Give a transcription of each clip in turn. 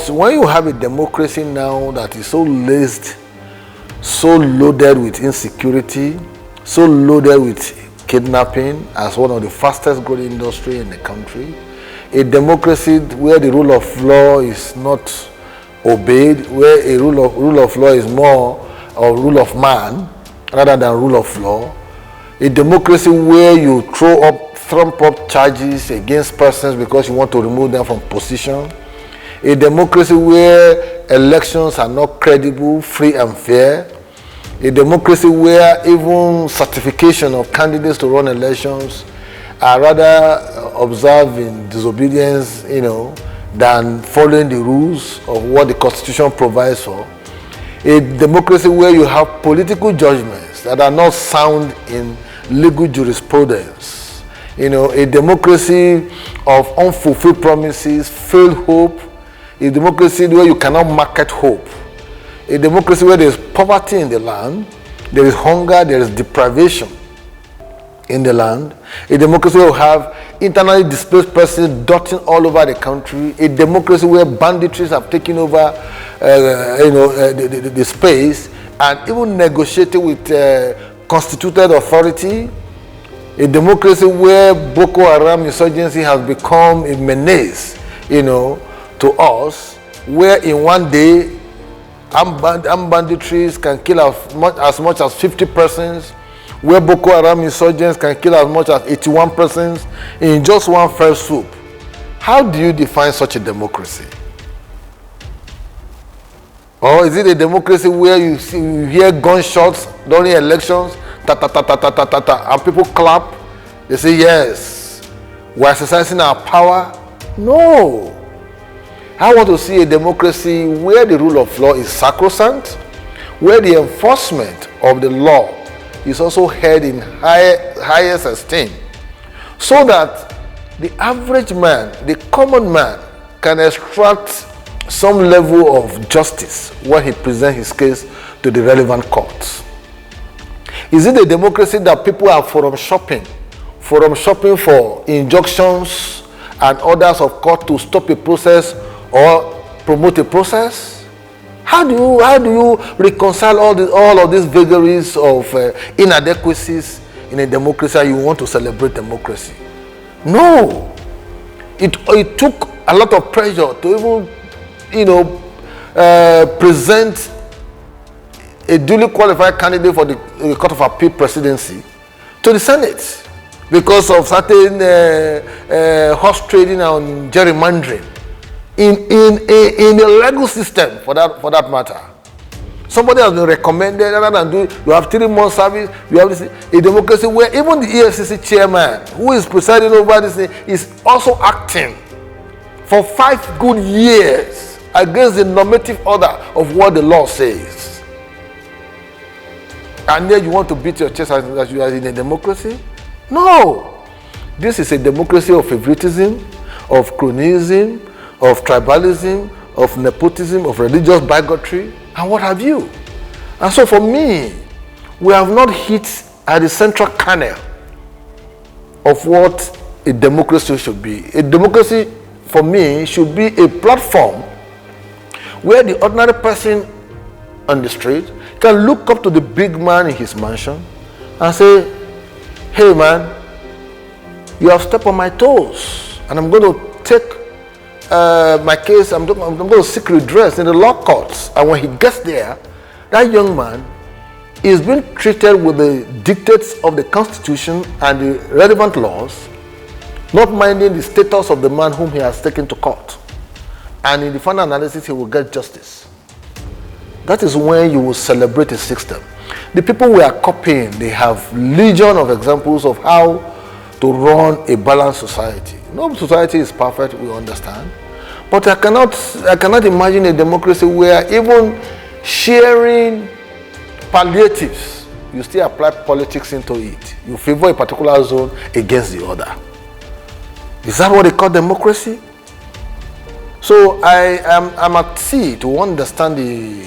But when you have a democracy now that is so laced, so loaded with insecurity, so loaded with kidnapping as one of the fastest growing industry in the country, a democracy where the rule of law is not obeyed, where a rule of law is more of rule of man rather than rule of law, a democracy where you trump up charges against persons because you want to remove them from position, a democracy where elections are not credible, free and fair, a democracy where even certification of candidates to run elections are rather observed in disobedience, than following the rules of what the Constitution provides for. A democracy where you have political judgments that are not sound in legal jurisprudence. A democracy of unfulfilled promises, failed hope. A democracy where you cannot market hope. A democracy where there is poverty in the land, there is hunger, there is deprivation in the land. A democracy where you have internally displaced persons dotting all over the country. A democracy where banditries have taken over the space and even negotiated with constituted authority. A democracy where Boko Haram insurgency has become a menace, to us, where in one day armed banditries can kill as much as 50 persons, where Boko Haram insurgents can kill as much as 81 persons in just one fell swoop. How do you define such a democracy? Or is it a democracy where you hear gunshots during elections, ta ta ta ta ta ta ta ta, and people clap? They say, yes, we're exercising our power. No. I want to see a democracy where the rule of law is sacrosanct, where the enforcement of the law is also held in highest esteem, so that the average man, the common man, can extract some level of justice when he presents his case to the relevant courts. Is it a democracy that people are forum shopping for injunctions and orders of court to stop a process or promote a process? How do you reconcile all of these vagaries of inadequacies in a democracy and you want to celebrate democracy? No. It took a lot of pressure to even, present a duly qualified candidate for the Court of Appeal presidency to the Senate because of certain horse trading and gerrymandering in the legal system for that matter. Somebody has been recommended rather than you have 3 months service, you have a democracy where even the EFCC chairman who is presiding over this thing is also acting for 5 good years against the normative order of what the law says. And then you want to beat your chest as you are in a democracy? No. This is a democracy of favoritism, of cronyism, of tribalism, of nepotism, of religious bigotry, and what have you. And so for me, we have not hit at the central kernel of what a democracy should be. A democracy, for me, should be a platform where the ordinary person on the street can look up to the big man in his mansion and say, hey man, you have stepped on my toes and I'm going to take my case, I'm going to seek redress in the law courts. And when he gets there, that young man is being treated with the dictates of the Constitution and the relevant laws, not minding the status of the man whom he has taken to court. And in the final analysis, he will get justice. That is when you will celebrate a system. The people we are copying, they have legion of examples of how to run a balanced society. No society is perfect, we understand. But I cannot imagine a democracy where even sharing palliatives, you still apply politics into it. You favor a particular zone against the other. Is that what they call democracy? So I'm at sea to understand the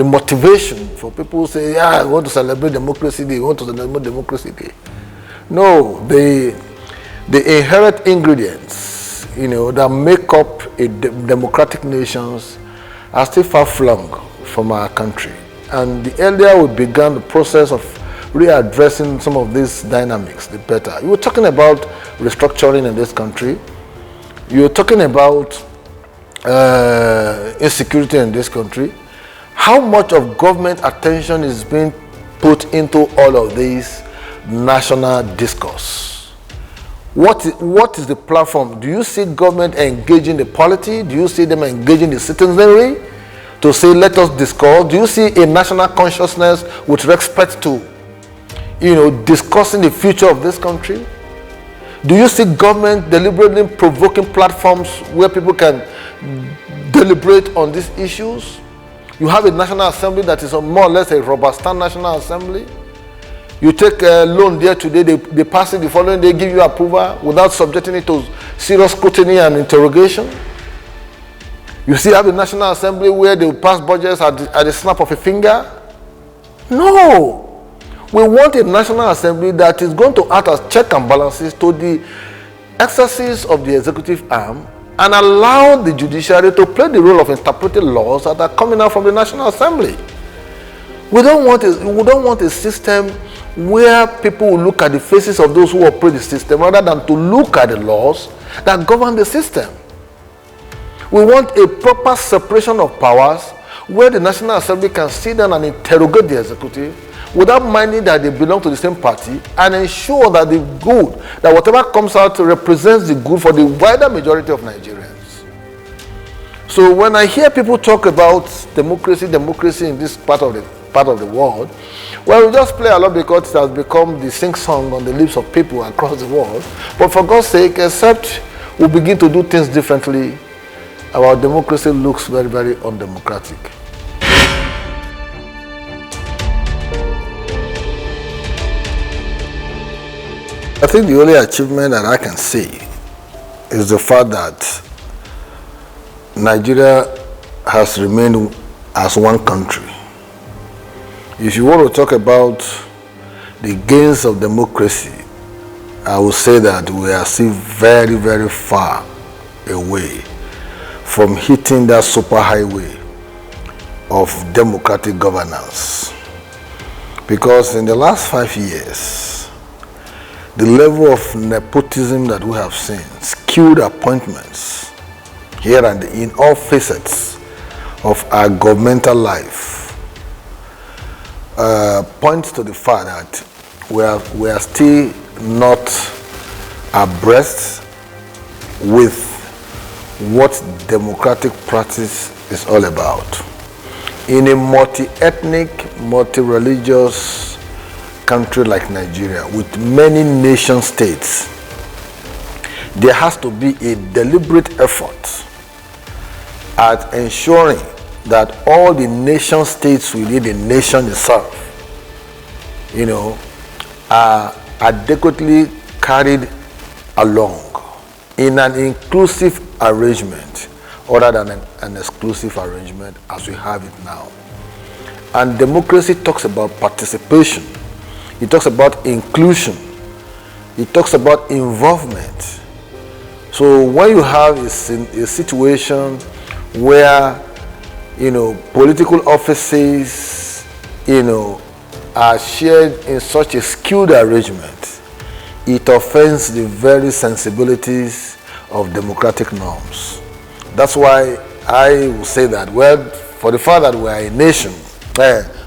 motivation for people who say, yeah, I want to celebrate Democracy Day, I want to celebrate Democracy Day. No, the inherent ingredients that make up democratic nations are still far flung from our country. And the earlier we began the process of readdressing some of these dynamics, the better. You were talking about restructuring in this country. You were talking about insecurity in this country. How much of government attention is being put into all of these national discourse? What is the platform? Do you see government engaging the polity? Do you see them engaging the citizenry to say, let us discuss? Do you see a national consciousness with respect to, discussing the future of this country? Do you see government deliberately provoking platforms where people can deliberate on these issues? You have a National Assembly that is more or less a rubber stamp National Assembly. You take a loan there today, they pass it the following day, give you approval without subjecting it to serious scrutiny and interrogation. You still have a National Assembly where they pass budgets at the snap of a finger. No. We want a National Assembly that is going to act as check and balances to the excesses of the executive arm and allow the judiciary to play the role of interpreting laws that are coming out from the National Assembly. We don't want a system where people will look at the faces of those who operate the system rather than to look at the laws that govern the system. We want a proper separation of powers where the National Assembly can sit down and interrogate the executive without minding that they belong to the same party and ensure that the good, that whatever comes out represents the good for the wider majority of Nigerians. So when I hear people talk about democracy in this part of the world, well, we just play along because it has become the sing-song on the lips of people across the world. But for God's sake, except we begin to do things differently, our democracy looks very, very undemocratic. I think the only achievement that I can see is the fact that Nigeria has remained as one country. If you want to talk about the gains of democracy, I would say that we are still very, very far away from hitting that superhighway of democratic governance. Because in the last 5 years, the level of nepotism that we have seen, skewed appointments here and in all facets of our governmental life, points to the fact that we are still not abreast with what democratic practice is all about. In a multi-ethnic, multi-religious country like Nigeria, with many nation states, there has to be a deliberate effort at ensuring that all the nation states within the nation itself, are adequately carried along in an inclusive arrangement other than an exclusive arrangement as we have it now. And democracy talks about participation. It talks about inclusion. It talks about involvement. So when you have a situation where, political offices, are shared in such a skewed arrangement, it offends the very sensibilities of democratic norms. That's why I will say that, well, for the fact that we are a nation,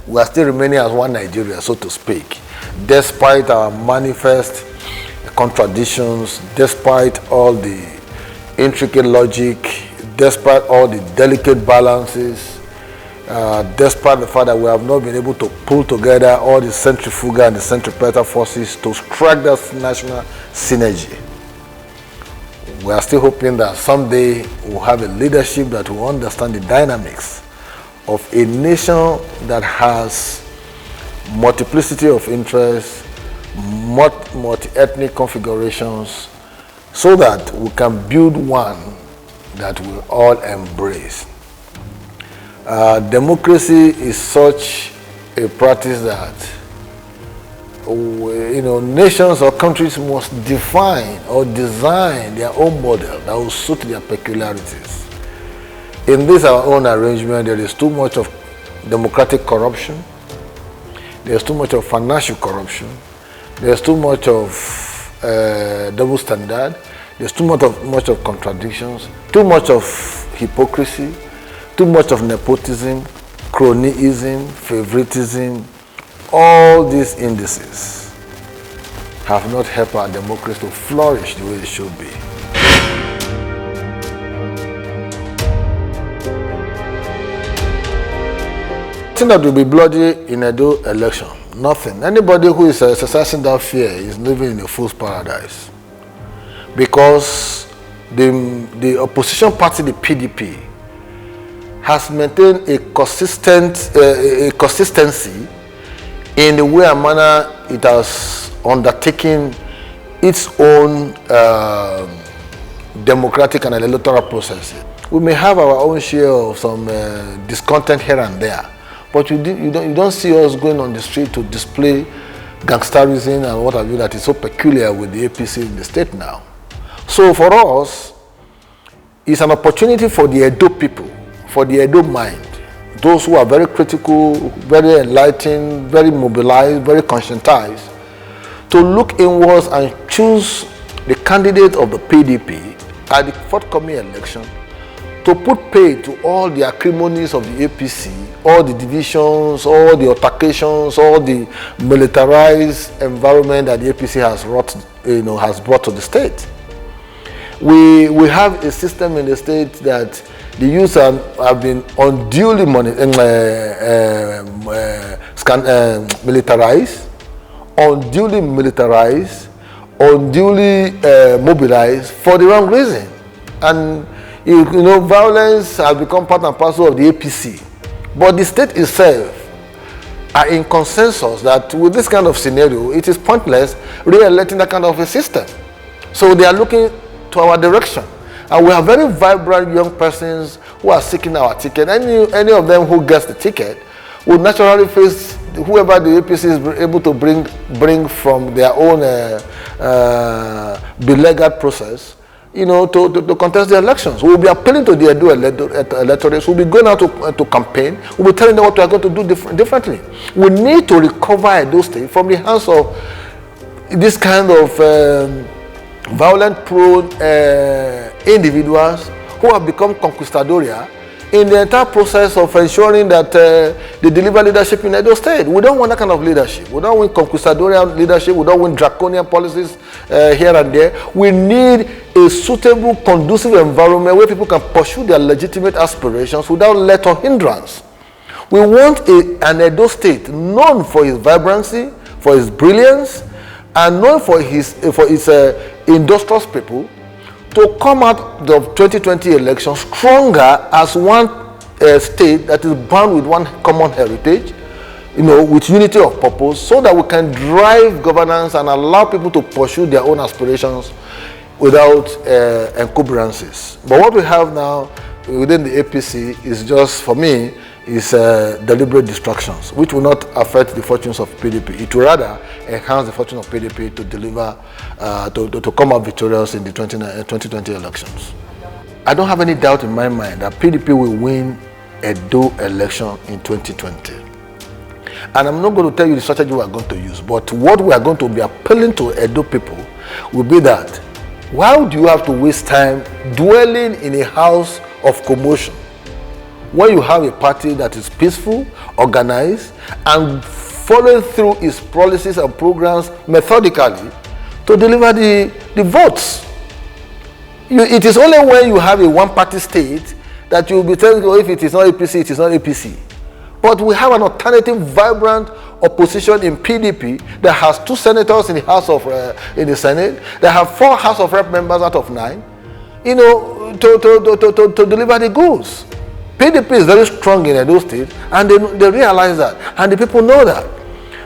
we are still remaining as one Nigeria, so to speak. Despite our manifest contradictions, despite all the intricate logic, despite all the delicate balances, despite the fact that we have not been able to pull together all the centrifugal and the centripetal forces to strike that national synergy, we are still hoping that someday we'll have a leadership that will understand the dynamics of a nation that has multiplicity of interests, multi-ethnic configurations, so that we can build one that we'll all embrace. Democracy is such a practice that nations or countries must define or design their own model that will suit their peculiarities. In this our own arrangement, there is too much of democratic corruption, there's too much of financial corruption, there's too much of double standard, there's too much of contradictions, too much of hypocrisy, too much of nepotism, cronyism, favoritism. All these indices have not helped our democracy to flourish the way it should be. Nothing that will be bloody in Edo election. Nothing. Anybody who is exercising that fear is living in a fool's paradise. Because the opposition party, the PDP, has maintained a consistency in the way and manner it has undertaken its own democratic and electoral process. We may have our own share of some discontent here and there, but you don't see us going on the street to display gangsterism and what have you that is so peculiar with the APC in the state now. So for us, it's an opportunity for the Edo people, for the Edo mind, those who are very critical, very enlightened, very mobilized, very conscientized, to look inwards and choose the candidate of the PDP at the forthcoming election, to put pay to all the acrimonies of the APC, all the divisions, all the altercations, all the militarized environment that the APC has brought to the state. We have a system in the state that the youth have been unduly militarized, unduly mobilized for the wrong reason. And violence has become part and parcel of the APC. But the state itself are in consensus that with this kind of scenario, it is pointless re-electing that kind of a system. So they are looking to our direction. And we have very vibrant young persons who are seeking our ticket. Any of them who gets the ticket will naturally face whoever the APC is able to bring from their own beleaguered process, to contest the elections. We will be appealing to the Edo electorates. We will be going out to campaign. We will be telling them what we are going to do differently. We need to recover Edo State from the hands of this kind of violent-prone individuals who have become conquistadoria in the entire process of ensuring that they deliver leadership in Edo State. We don't want that kind of leadership. We don't want conquistadorial leadership. We don't want draconian policies here and there. We need a suitable, conducive environment where people can pursue their legitimate aspirations without let or hindrance. We want an Edo State known for its vibrancy, for its brilliance, and known for its industrious people, to come out of 2020 elections stronger as one state that is bound with one common heritage, with unity of purpose, so that we can drive governance and allow people to pursue their own aspirations without encumbrances. But what we have now within the APC is just, for me, is deliberate distractions, which will not affect the fortunes of PDP. It will rather enhance the fortune of PDP to deliver, to come out victorious in the 2020 elections. I don't have any doubt in my mind that PDP will win Edo election in 2020. And I'm not going to tell you the strategy we are going to use, but what we are going to be appealing to Edo people will be that, why do you have to waste time dwelling in a house of commotion when you have a party that is peaceful, organized, and following through its policies and programs methodically to deliver the votes? It is only when you have a one-party state that you will be telling, if it is not APC, it is not APC. But we have an alternative, vibrant opposition in PDP that has 2 senators in the in the Senate, that have 4 House of Rep members out of 9, to deliver the goods. PDP is very strong in Edo State, and they realize that, and the people know that.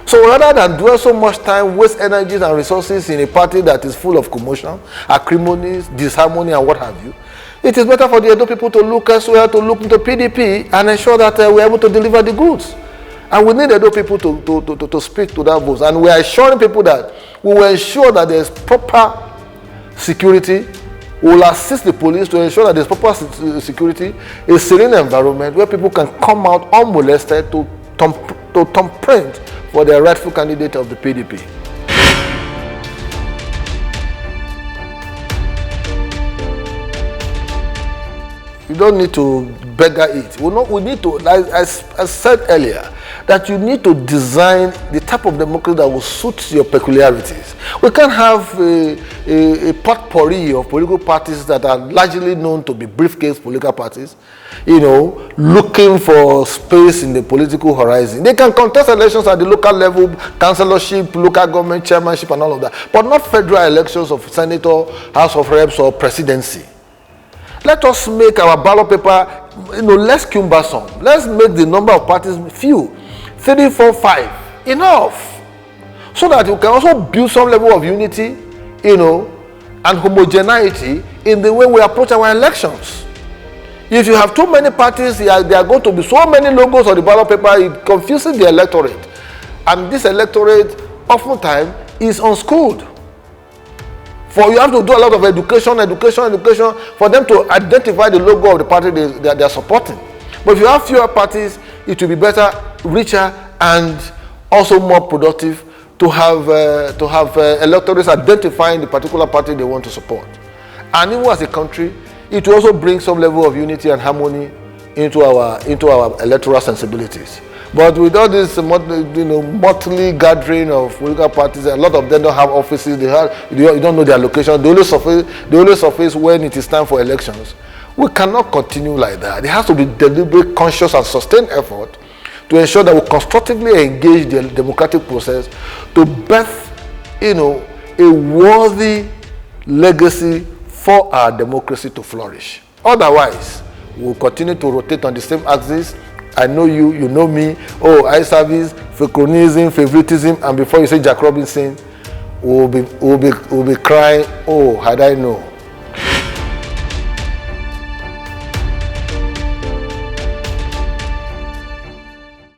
So rather than dwell so much time, waste energies and resources in a party that is full of commotion, acrimonies, disharmony, and what have you, it is better for the Edo people to look elsewhere, to look into PDP and ensure that we're able to deliver the goods. And we need Edo people to speak to that voice. And we are assuring people that we will ensure that there is proper security. We will assist the police to ensure that there is proper security, a serene environment where people can come out unmolested to thumbprint for the rightful candidate of the PDP. You don't need to beggar it. We need to, as I said earlier, that you need to design the type of democracy that will suit your peculiarities. We can't have a potpourri of political parties that are largely known to be briefcase political parties, looking for space in the political horizon. They can contest elections at the local level, councillorship, local government chairmanship and all of that, but not federal elections of senator, House of Reps or presidency. Let us make our ballot paper, less cumbersome. Let's make the number of parties few, 3, 4, 5, enough, so that you can also build some level of unity, and homogeneity in the way we approach our elections. If you have too many parties, there are going to be so many logos on the ballot paper, it confuses the electorate, and this electorate oftentimes is unschooled. For you have to do a lot of education for them to identify the logo of the party they are supporting. But if you have fewer parties, it will be better, richer, and also more productive to have electorates identifying the particular party they want to support. And even as a country, it will also bring some level of unity and harmony into our electoral sensibilities. But with all this motley gathering of political parties, a lot of them don't have offices. You don't know their location. They only surface when it is time for elections. We cannot continue like that. There has to be deliberate, conscious, and sustained effort to ensure that we constructively engage the democratic process to birth, a worthy legacy for our democracy to flourish. Otherwise, we'll continue to rotate on the same axis. I know you, you know me. Oh, eye service, favouritism, and before you say Jack Robinson, we'll be crying, oh, had I known.